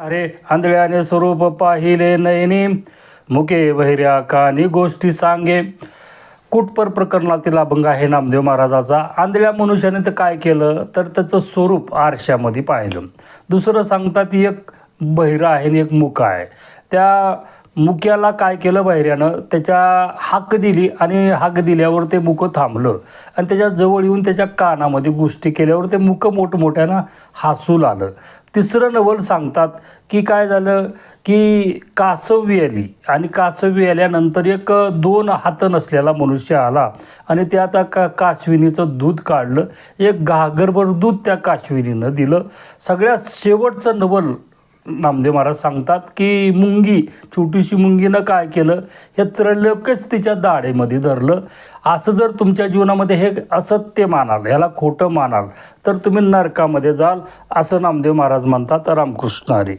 अरे आंधळ्याने स्वरूप पाहिले नयनी, मुके बहिऱ्या कानी गोष्टी सांगे. कुटपर प्रकरणातील अभंग आहे नामदेव महाराजाचा. आंधळ्या मनुष्याने तर काय केलं तर त्याचं स्वरूप आरशामध्ये पाहिलं. दुसरं सांगतात एक बहिरा आहे आणि एक मुका आहे. त्या मुक्याला काय केलं बहिऱ्यानं, त्याच्या हाक दिली आणि हाक दिल्यावर ते मुकं थांबलं आणि त्याच्या जवळ येऊन त्याच्या कानामध्ये गोष्टी केल्यावर ते मुकं मोठमोठ्यानं हसू लागलं. तिसरं नवल सांगतात की काय झालं की कासवी आली आणि कासवी आल्यानंतर एक 2 हात नसलेला मनुष्य आला आणि त्या आता कासविनीचं दूध काढलं. एक घागरभर दूध त्या कासविनीनं दिलं. सगळ्यात शेवटचं नवल नामदेव महाराज सांगतात की मुंगी, छोटीशी मुंगीनं काय केलं, हे त्रैलोक्यच तिच्या दाढेमध्ये धरलं. असं जर तुमच्या जीवनामध्ये हे असत्य मानाल, ह्याला खोटं मानाल तर तुम्ही नरकामध्ये जाल, असं नामदेव महाराज म्हणतात. रामकृष्ण हरी.